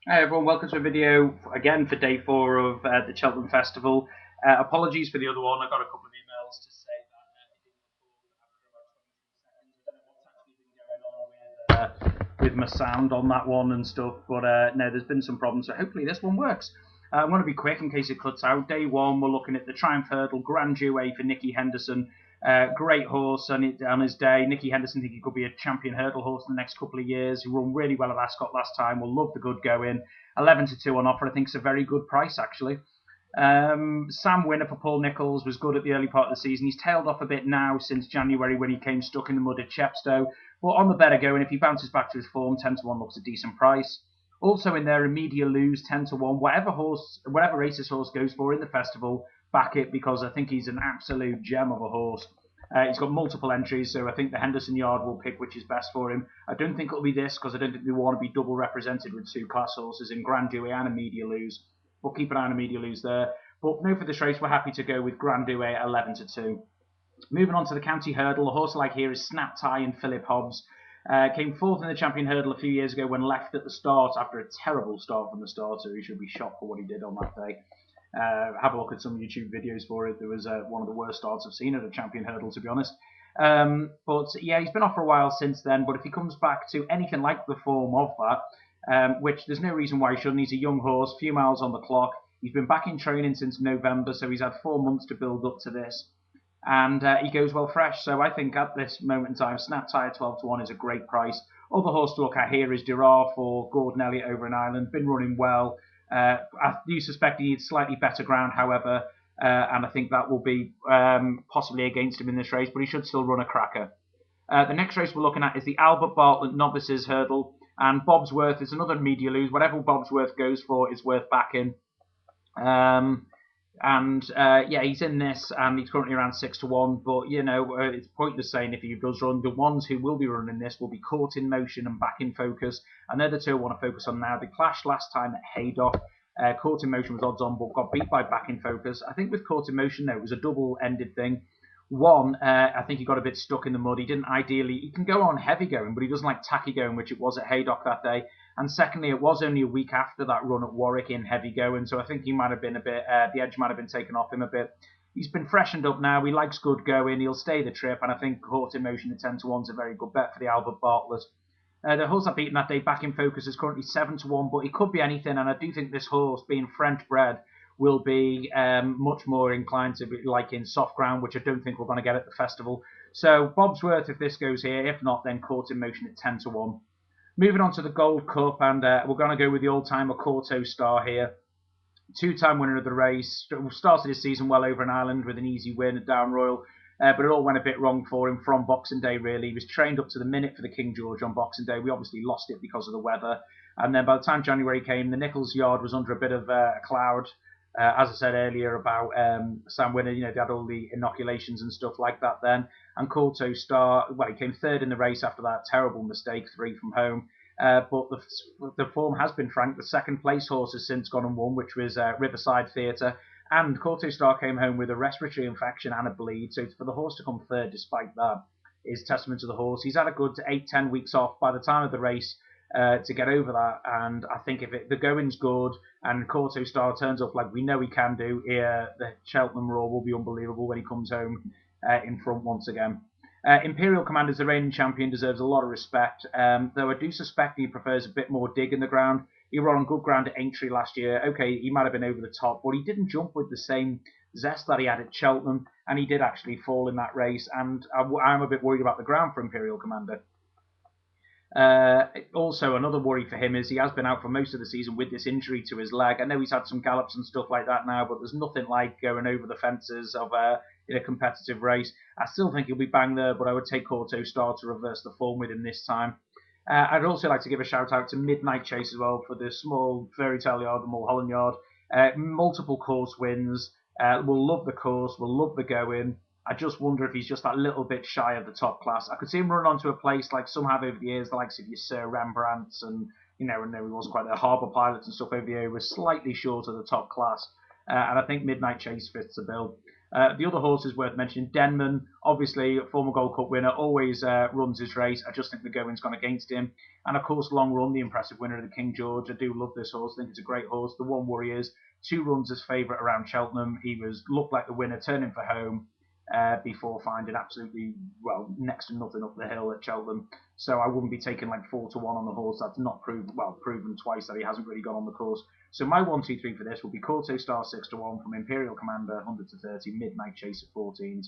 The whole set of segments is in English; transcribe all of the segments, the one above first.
Hi everyone, welcome to a video again for day 4 of the Cheltenham Festival. Apologies for the other one, I got a couple of emails to say that it didn't record after about 20 seconds. I don't know what's actually been going on with my sound on that one and stuff, but no, there's been some problems, so hopefully this one works. I'm going to be quick in case it cuts out. Day 1, we're looking at the Triumph Hurdle Grand Duet for Nicky Henderson. Great horse on his day. Nicky Henderson, think he could be a champion hurdle horse in the next couple of years. He won really well at Ascot last time. We'll love the good going. 11 to 2 on offer. I think it's a very good price actually. Sam Winner for Paul Nicholls was good at the early part of the season. He's tailed off a bit now since January when he came stuck in the mud at Chepstow. But on the better going, if he bounces back to his form, 10 to 1 looks a decent price. Also in there, Immediate Lose, 10 to 1. Whatever race this horse goes for in the festival, back it because I think he's an absolute gem of a horse. He's got multiple entries, so I think the Henderson Yard will pick which is best for him. I don't think it'll be this because I don't think they want to be double represented with two class horses in Grand Duet and Immediate Lose. We'll keep an eye on Immediate Lose there. But no, for this race, we're happy to go with Grand Duet 11 to 2. Moving on to the county hurdle, a horse like here is Snap Tie and Philip Hobbs. Came fourth in the champion hurdle a few years ago when left at the start after a terrible start from the start, so he should be shocked for what he did on that day. Have a look at some YouTube videos for it. There was one of the worst starts I've seen at a champion hurdle, to be honest. But yeah, he's been off for a while since then. But if he comes back to anything like the form of that, which there's no reason why he shouldn't, he's a young horse, few miles on the clock. He's been back in training since November, so he's had 4 months to build up to this. And he goes well fresh. So I think at this moment in time, Snap Tire 12 to 1 is a great price. Other horse to look at here is Durar for Gordon Elliott over in Ireland. Been running well. I do suspect he needs slightly better ground, however, and I think that will be possibly against him in this race, but he should still run a cracker. The next race we're looking at is the Albert Bartlett Novices Hurdle, and Bobsworth is another media lose. Whatever Bobsworth goes for is worth backing. Yeah, he's in this, and he's currently around 6 to 1. But it's pointless saying if he does run. The ones who will be running this will be Caught in Motion and Back in Focus, and they're the two I want to focus on now. They clashed last time at Haydock. Caught in Motion was odds on, but got beat by Back in Focus. I think with Caught in Motion, though, it was a double-ended thing. One, I think he got a bit stuck in the mud. He can go on heavy going, but he doesn't like tacky going, which it was at Haydock that day. And secondly, it was only a week after that run at Warwick in heavy going, so I think he might have been a bit, the edge might have been taken off him a bit. He's been freshened up now. He likes good going. He'll stay the trip, and I think Caught in Motion at 10 to 1 is a very good bet for the Albert Bartlett. The horse I've beaten that day, Back in Focus, is currently 7 to 1, but it could be anything, and I do think this horse, being French bred, will be much more inclined to be like in soft ground, which I don't think we're going to get at the festival. So Bobsworth, if this goes here. If not, then Caught in Motion at 10 to 1. Moving on to the Gold Cup, and we're going to go with the old-timer Corto Star here. Two-time winner of the race. Started his season well over in Ireland with an easy win at Down Royal. But it all went a bit wrong for him from Boxing Day, really. He was trained up to the minute for the King George on Boxing Day. We obviously lost it because of the weather. And then by the time January came, the Nicholls Yard was under a bit of a cloud. As I said earlier about Sam Winner, they had all the inoculations and stuff like that then. And Corto Star, well, he came third in the race after that terrible mistake, 3 from home. But the form has been frank. The second place horse has since gone and won, which was Riverside Theatre. And Corto Star came home with a respiratory infection and a bleed. So for the horse to come third despite that is testament to the horse. He's had a good 8-10 weeks off by the time of the race to get over that. And I think if the going's good and Corto Star turns up like we know he can do, the Cheltenham Roar will be unbelievable when he comes home in front once again. Imperial Commander's the reigning champion, deserves a lot of respect, though I do suspect he prefers a bit more dig in the ground. He ran on good ground at Aintree last year. Okay, he might have been over the top, but he didn't jump with the same zest that he had at Cheltenham, and he did actually fall in that race, and I'm a bit worried about the ground for Imperial Commander. Also, another worry for him is he has been out for most of the season with this injury to his leg. I know he's had some gallops and stuff like that now, but there's nothing like going over the fences of in a competitive race. I still think he'll be bang there, but I would take Corto Star to reverse the form with him this time. I'd also like to give a shout out to Midnight Chase as well for the small fairy tale yard, the Mulholland Yard. Multiple course wins. We'll love the course. We'll love the going. I just wonder if he's just that little bit shy of the top class. I could see him run onto a place like some have over the years, the likes of your Sir Rembrandts and, and he wasn't quite a harbour pilot and stuff over the year, he was slightly short of the top class. And I think Midnight Chase fits the bill. The other horse is worth mentioning, Denman, obviously former Gold Cup winner, always runs his race. I just think the going's gone against him. And of course, Long Run, the impressive winner of the King George. I do love this horse. I think it's a great horse. The one worry is 2 runs as favourite around Cheltenham. He looked like the winner, turning for home. Before finding absolutely, well, next to nothing up the hill at Cheltenham. So I wouldn't be taking like 4-1 on the horse. That's not proven twice that he hasn't really gone on the course. So my 1, 2, 3 for this will be Corto Star 6-1 from Imperial Commander 100 to 30, Midnight Chase at 14s.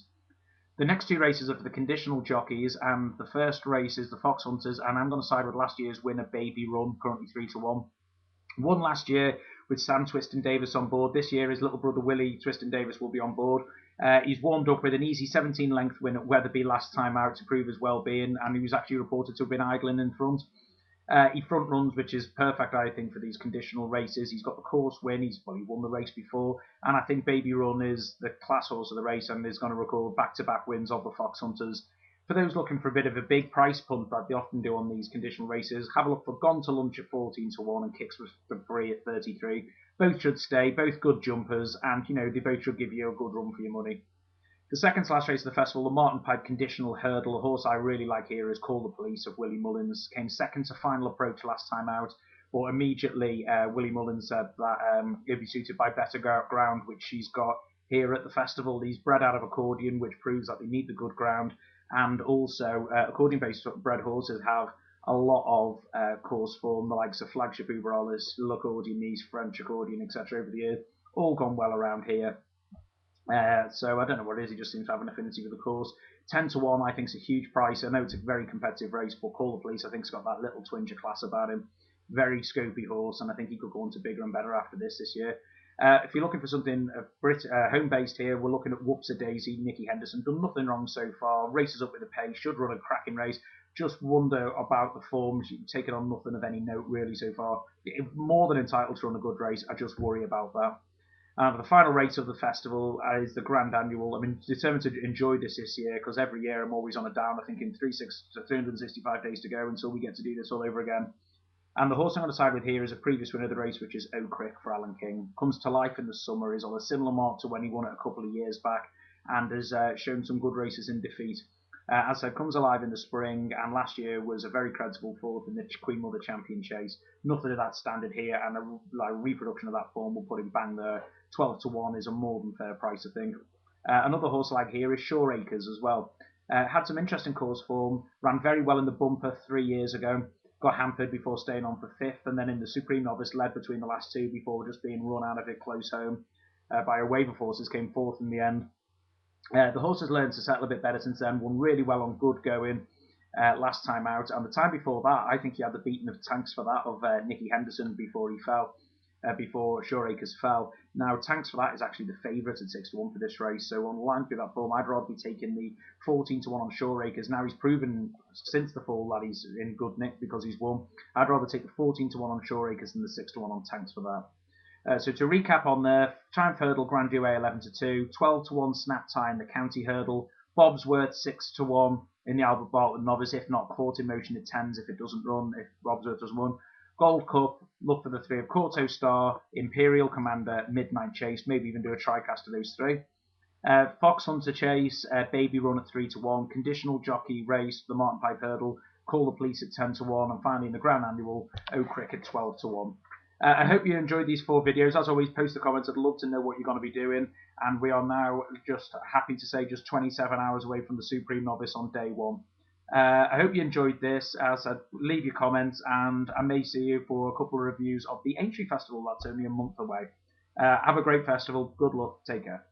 The next 2 races are for the conditional jockeys, and the first race is the Fox Hunters, and I'm going to side with last year's winner, Baby Run, currently 3-1. Won last year with Sam Twiston Davis on board. This year, his little brother Willie Twiston Davis will be on board. He's warmed up with an easy 17-length win at Wetherby last time out to prove his well-being, and he was actually reported to have been idling in front. He front runs, which is perfect, I think, for these conditional races. He's got the course win. He won the race before, and I think Baby Run is the class horse of the race and is going to record back-to-back wins of the Fox Hunters. For those looking for a bit of a big price punt that they often do on these conditional races, have a look for Gone to Lunch at 14-1 and Kicks for Free at 33. Both should stay, both good jumpers, and they both should give you a good run for your money. The second last race of the festival, the Martin Pipe Conditional Hurdle. A horse I really like here is Call the Police of Willie Mullins. Came second to Final Approach last time out, but immediately Willie Mullins said that he'll be suited by better ground, which she's got here at the festival. He's bred out of accordion, which proves that they need the good ground. And also, accordion-based bred horses have a lot of course form, the likes of Flagship Uberolis, L'Accordion Nice, French Accordion, etc. over the years, all gone well around here. So I don't know what it is, he just seems to have an affinity with the course. 10-1 I think is a huge price. I know it's a very competitive race, but Call the Police I think has got that little twinge of class about him. Very scopy horse, and I think he could go on to bigger and better after this year. If you're looking for something home-based here, we're looking at Whoops a Daisy, Nicky Henderson. Done nothing wrong so far. Races up with the pace, should run a cracking race. Just wonder about the form. She's taken on nothing of any note really so far. More than entitled to run a good race. I just worry about that. The final race of the festival is the Grand Annual. I'm determined to enjoy this year because every year I'm always on a down. I think in 365 days to go until we get to do this all over again. And the horse I'm going to side with here is a previous winner of the race, which is Oak Crick for Alan King. Comes to life in the summer, is on a similar mark to when he won it a couple of years back, and has shown some good races in defeat. As I said, comes alive in the spring, and last year was a very creditable fourth in the Queen Mother Champion Chase. Nothing of that standard here, and a reproduction of that form will put him bang there. 12-1 is a more than fair price, I think. Another horse I like here is Shore Acres as well. Had some interesting course form, ran very well in the bumper 3 years ago. Got hampered before staying on for 5th, and then in the Supreme Novice led between the last 2 before just being run out of it close home by a wave of horses, came 4th in the end. The horse has learned to settle a bit better since then, won really well on good going last time out, and the time before that I think he had the beating of Tanks for that of Nicky Henderson before he fell. Before Shore Acres fell. Now, Tanks for that is actually the favourite at 6-1 for this race, so on the line through that form, I'd rather be taking the 14-1 on Shore Acres. Now, he's proven since the fall that he's in good nick because he's won. I'd rather take the 14-1 on Shore Acres than the 6-1 on Tanks for that. So to recap on there, Triumph Hurdle, Grand Duet 11-2, 12-1 Snap Time, the County Hurdle, Bobsworth 6-1 in the Albert Bartlett Novice, if not Court in Motion at 10s if it doesn't run, if Bobsworth doesn't run. Gold Cup, look for the 3 of Corto Star, Imperial Commander, Midnight Chase, maybe even do a tri-cast of those 3. Fox Hunter Chase, Baby Run at 3-1, Conditional Jockey Race, the Martin Pipe Hurdle, Call the Police at 10-1, and finally in the Grand Annual, Oak Crick at 12-1. I hope you enjoyed these 4 videos. As always, post the comments. I'd love to know what you're going to be doing. And we are now just happy to say just 27 hours away from the Supreme Novice on day 1. I hope you enjoyed this. As I said, leave your comments, and I may see you for a couple of reviews of the Aintree Festival that's only a month away. Have a great festival. Good luck. Take care.